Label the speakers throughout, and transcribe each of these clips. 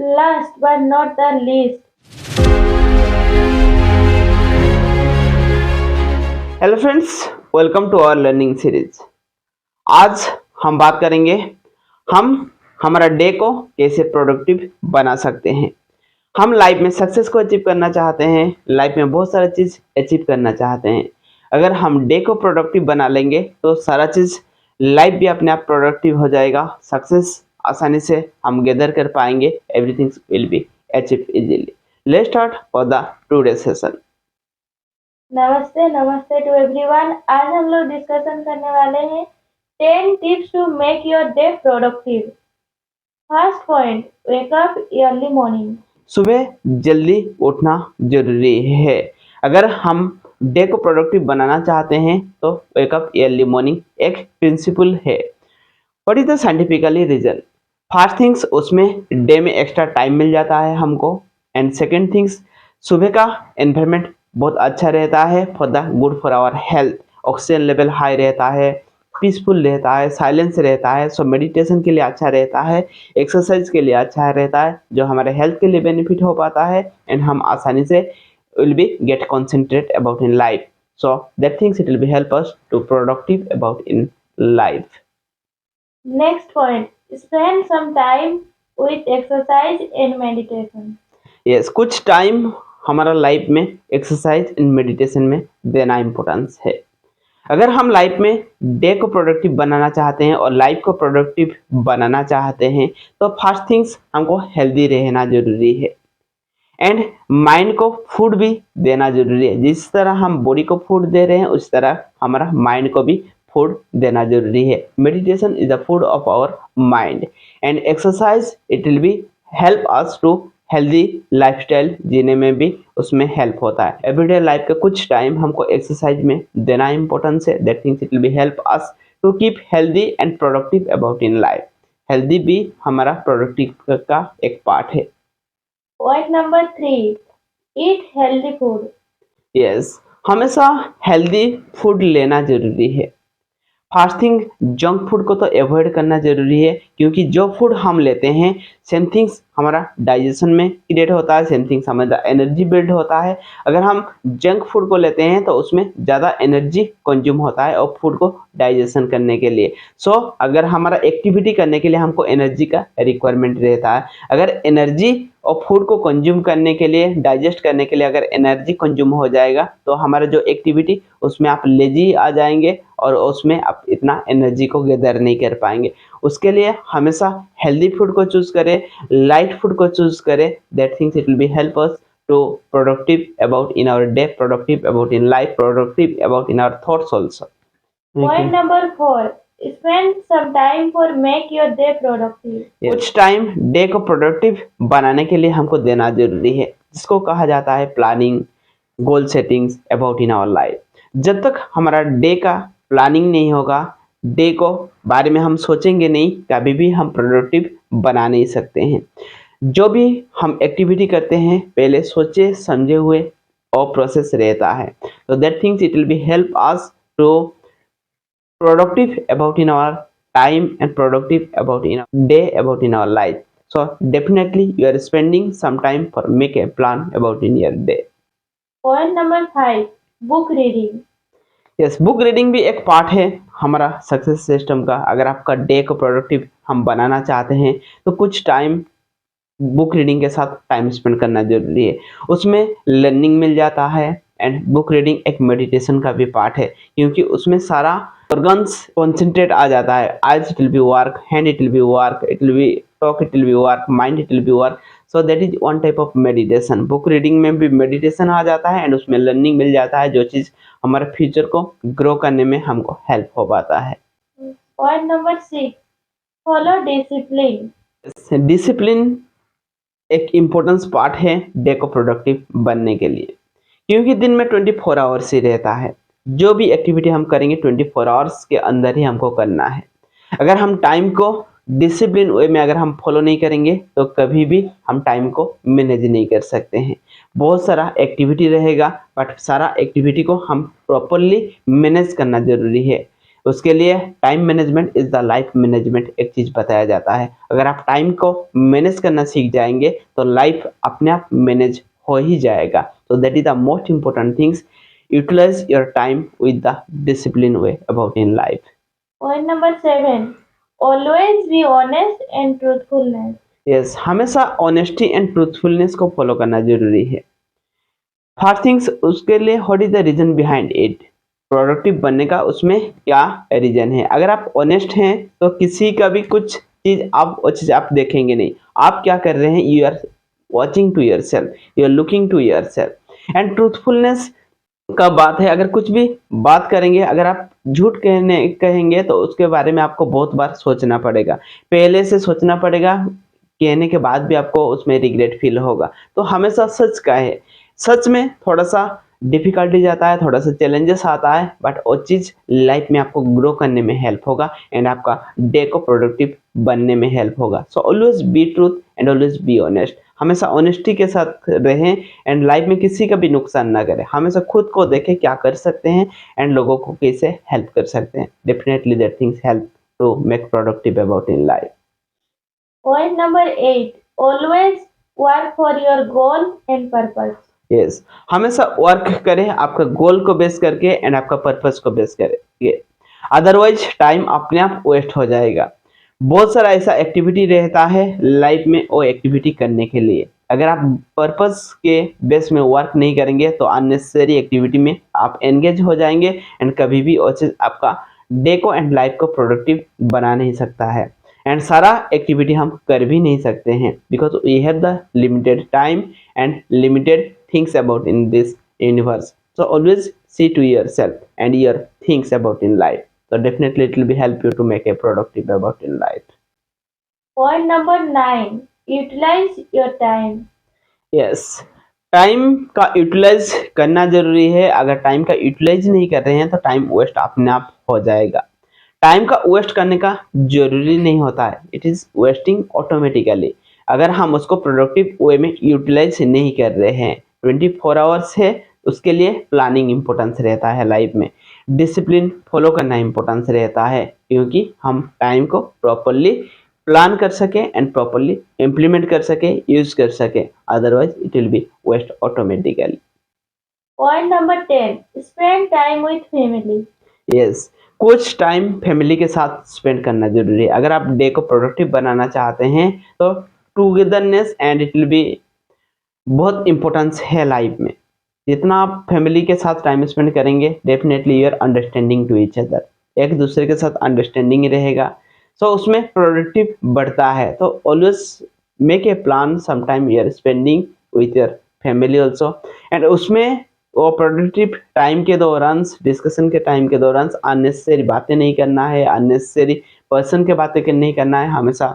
Speaker 1: Last but not the least,
Speaker 2: hello friends, welcome to our learning series. आज हम बात करेंगे हम हमारा डे को कैसे प्रोडक्टिव बना सकते हैं। हम लाइफ में सक्सेस को अचीव करना चाहते हैं, लाइफ में बहुत सारा चीज़ अचीव करना चाहते हैं। अगर हम डे को प्रोडक्टिव बना लेंगे तो सारा चीज़ लाइफ भी अपने आप प्रोडक्टिव हो जाएगा। सक्सेस आसानी से हम गैदर कर पाएंगे, everything will be achieve easily. Let's start for the today session.
Speaker 1: नमस्ते नमस्ते टू एवरीवन। आज हम लोग डिस्कशन करने वाले हैं 10 tips to make your day productive. First point, wake up early morning.
Speaker 2: सुबह जल्दी उठना जरूरी है। अगर हम डे को प्रोडक्टिव बनाना चाहते हैं तो वेकअप अर्ली मॉर्निंग एक प्रिंसिपल है। What is the scientifically reason? First things, उसमें डे में एक्स्ट्रा टाइम मिल जाता है हमको। एंड सेकेंड थिंग्स, सुबह का एनवायरनमेंट बहुत अच्छा रहता है for the good for our health. Oxygen level high रहता है, पीसफुल रहता है, साइलेंस रहता है, सो मेडिटेशन के लिए अच्छा रहता है, एक्सरसाइज के लिए अच्छा रहता है, जो हमारे हेल्थ के लिए बेनिफिट हो पाता है। एंड हम आसानी से will be get concentrate about in life, so that things it will be help us to productive about in life.
Speaker 1: Next point, spend some time with exercise and meditation.
Speaker 2: Yes, कुछ time हमारा life में exercise and meditation में देना importance है। अगर हम life में day को प्रोडक्टिव बनाना चाहते हैं और लाइफ को प्रोडक्टिव बनाना चाहते हैं तो फर्स्ट थिंग्स हमको हेल्दी रहना जरूरी है। एंड माइंड को फूड भी देना जरूरी है। जिस तरह हम बॉडी को फूड दे रहे हैं उस तरह हमारा माइंड को भी फूड देना जरूरी है। Meditation is the food of our mind and exercise it will be help us to healthy lifestyle जीने में भी उसमें हेल्प होता है। एवरीडे लाइफ का कुछ टाइम हमको एक्सरसाइज में देना इंपॉर्टेंस है। That things it will be help us to keep healthy and productive about in life. Healthy भी हमारा प्रोडक्टिव का एक पार्ट है।
Speaker 1: Point number 3, eat healthy food.
Speaker 2: Yes, हमेशा हेल्दी फूड लेना जरूरी है। फर्स्ट थिंग, जंक फूड को तो अवॉइड करना जरूरी है, क्योंकि जो फूड हम लेते हैं सेम थिंग्स हमारा डाइजेशन में क्रिएट होता है, सेम थिंग्स हमारा एनर्जी बिल्ड होता है। अगर हम जंक फूड को लेते हैं तो उसमें ज़्यादा एनर्जी कंज्यूम होता है और फूड को डाइजेशन करने के लिए। सो अगर हमारा एक्टिविटी करने के लिए हमको एनर्जी का रिक्वायरमेंट रहता है। अगर एनर्जी और फूड को कंज्यूम करने के लिए, डाइजेस्ट करने के लिए अगर एनर्जी कंज्यूम हो जाएगा तो हमारा जो एक्टिविटी उसमें आप लेजी आ जाएंगे और उसमें आप इतना एनर्जी को गैदर नहीं कर पाएंगे। उसके लिए हमेशा हेल्दी फूड को चूज करें, लाइट फूड को चूज करें। That things it will be help us to productive about in our day, productive about in life, productive about in our thoughts also.
Speaker 1: Point number 4, spend some time for make your day productive.
Speaker 2: कुछ time day को productive बनाने के लिए हमको देना जरूरी है, जिसको कहा जाता है planning, goal settings about in our life. जब तक हमारा डे का प्लानिंग नहीं होगा, डे को बारे में हम सोचेंगे नहीं, कभी भी हम प्रोडक्टिव बना नहीं सकते हैं। जो भी हम एक्टिविटी करते हैं पहले सोचे समझे हुए और प्रोसेस रहता है। तो that things it will be help us to productive about in our time and productive about in our day, about in our life. So definitely you are spending some time for make a plan about in your day.
Speaker 1: Point number 5, book reading.
Speaker 2: Yes, book reading भी एक part है हमारा success system का। अगर आपका day को productive हम बनाना चाहते हैं तो कुछ टाइम बुक रीडिंग के साथ टाइम स्पेंड करना जरूरी है। उसमें लर्निंग मिल जाता है एंड बुक रीडिंग एक मेडिटेशन का भी पार्ट है, क्योंकि उसमें सारा ऑर्गन्स कॉन्सेंट्रेट आ जाता है। Eyes it will B work, hand it will B work, it will be talk, it will B work, mind it will B work. So that is one type of meditation. Book reading में भी meditation आ जाता है and उसमें learning मिल जाता है, जो चीज़ हमारे future को ग्रो करने में हमको हेल्प हो पाता है।
Speaker 1: Point number 6, follow discipline.
Speaker 2: Discipline एक इम्पोर्टेंस पार्ट है डे को प्रोडक्टिव बनने के लिए, क्योंकि दिन में 24 आवर्स ही रहता है। जो भी एक्टिविटी हम करेंगे 24 आवर्स के अंदर ही हमको करना है। अगर हम टाइम को डिसिप्लिन वे में अगर हम फॉलो नहीं करेंगे तो कभी भी हम टाइम को मैनेज नहीं कर सकते हैं। बहुत सारा एक्टिविटी रहेगा बट सारा एक्टिविटी को हम प्रॉपरली मैनेज करना जरूरी है। उसके लिए time management is the life management एक चीज बताया जाता है। अगर आप टाइम को मैनेज करना सीख जाएंगे तो लाइफ अपने आप मैनेज हो ही जाएगा। तो that is the most important things, utilize your time with the discipline way about in life.
Speaker 1: Point number 7. Always be honest and truthfulness.
Speaker 2: Yes, हमेशा ऑनेस्टी एंड ट्रूथफुलनेस को फॉलो करना जरूरी है। फर्स्ट थिंग्स, उसके लिए what is the reason behind it, productive बनने का उसमें क्या रीजन है। अगर आप ऑनेस्ट हैं तो किसी का भी कुछ चीज आप देखेंगे नहीं, आप क्या कर रहे हैं, you are watching to yourself, you are looking to yourself. And truthfulness का बात है, अगर कुछ भी बात करेंगे, अगर आप झूठ कहेंगे तो उसके बारे में आपको बहुत बार सोचना पड़ेगा, पहले से सोचना पड़ेगा, कहने के बाद भी आपको उसमें रिग्रेट फील होगा। तो हमेशा सच का है, सच में थोड़ा सा डिफिकल्टी जाता है, थोड़ा सा चैलेंजेस आता है, बट वो चीज़ लाइफ में आपको ग्रो करने में हेल्प होगा एंड आपका डे को प्रोडक्टिव बनने में हेल्प होगा। So always be truth and always be honest, हमेशा ऑनेस्टी के साथ रहें एंड लाइफ में किसी का भी नुकसान ना करें। हमेशा खुद को देखें क्या कर सकते हैं एंड लोगों को कैसे हेल्प कर सकते हैं। Definitely that things help to make productive about in life.
Speaker 1: Point number 8. Always work for your goal and purpose.
Speaker 2: Yes, हमेशा वर्क करें आपका गोल को बेस करके एंड आपका पर्पस को बेस करके, अदरवाइज टाइम अपने आप वेस्ट हो जाएगा। बहुत सारा ऐसा एक्टिविटी रहता है लाइफ में, वो एक्टिविटी करने के लिए अगर आप पर्पस के बेस में वर्क नहीं करेंगे तो अननेसेसरी एक्टिविटी में आप एंगेज हो जाएंगे एंड कभी भी वो चीज़ आपका डे को एंड लाइफ को प्रोडक्टिव बना नहीं सकता है। एंड सारा एक्टिविटी हम कर भी नहीं सकते हैं because we have the limited time and limited things about in this universe. So always see to yourself and your things about in life. So definitely it will be help you to make a productive about in life.
Speaker 1: Point number 9. Utilize your time.
Speaker 2: Yes, time का utilise करना जरूरी है। अगर time का utilise नहीं कर रहे हैं तो टाइम वेस्ट अपने आप हो जाएगा। टाइम का वेस्ट करने का जरूरी नहीं होता है, इट इज वेस्टिंग ऑटोमेटिकली अगर हम उसको प्रोडक्टिव वे में यूटिलाइज नहीं कर रहे हैं। 24 आवर्स है, उसके लिए प्लानिंग इंपॉर्टेंस रहता है लाइफ में, डिसिप्लिन फॉलो करना इंपॉर्टेंस रहता है क्योंकि हम टाइम को प्रॉपरली प्लान कर सके एंड प्रॉपरली इम्प्लीमेंट कर सके, यूज कर सके, otherwise it will be waste automatically.
Speaker 1: Point number 10. Spend time with family.
Speaker 2: Yes, कुछ टाइम फैमिली के साथ स्पेंड करना जरूरी है। अगर आप डे को प्रोडक्टिव बनाना चाहते हैं तो togetherness and it will be बहुत इंपॉर्टेंस है लाइफ में। जितना आप फैमिली के साथ टाइम स्पेंड करेंगे definitely you are understanding to each other, एक दूसरे के साथ अंडरस्टैंडिंग रहेगा, सो उसमें प्रोडक्टिव बढ़ता है। तो always make a plan some time you are spending with your family also and उसमें वो प्रोडक्टिव टाइम के दौरान, डिस्कशन के टाइम के दौरान अननेसेसरी बातें नहीं करना है, अननेसेसरी पर्सन के बातें नहीं करना है। हमेशा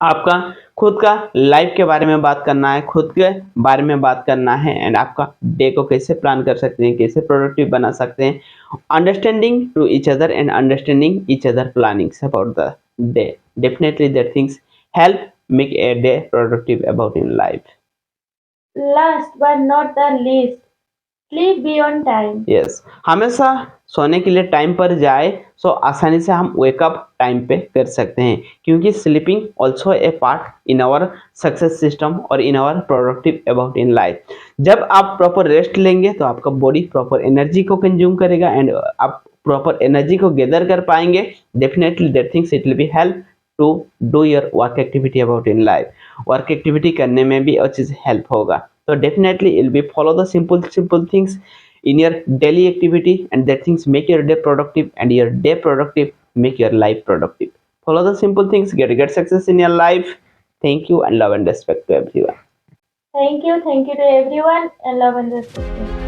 Speaker 2: आपका खुद का लाइफ के बारे में बात करना है, खुद के बारे में बात करना है एंड आपका डे को कैसे प्लान कर सकते हैं, कैसे प्रोडक्टिव बना सकते हैं, understanding to each other and understanding each other plannings about the day. Definitely that things help make a day productive about in life.
Speaker 1: Last but not the least, sleep beyond time.
Speaker 2: Yes, हमेशा सोने के लिए time पर जाए सो आसानी से हम wake up time पे कर सकते हैं क्योंकि sleeping also a part in our success system और in our productive about in life. जब आप प्रॉपर रेस्ट लेंगे तो आपका बॉडी प्रॉपर एनर्जी को कंज्यूम करेगा एंड आप प्रॉपर एनर्जी को गैदर कर पाएंगे। Definitely that things it will be help to do your work activity about in life. Work activity करने में भी वो चीज़ हेल्प होगा। तो definitely it will be follow the simple things in your daily activity and that things make your day productive and your day productive make your life productive. Follow the simple things, get success in your life. Thank you and love and respect to everyone.
Speaker 1: Thank you to everyone and love and respect.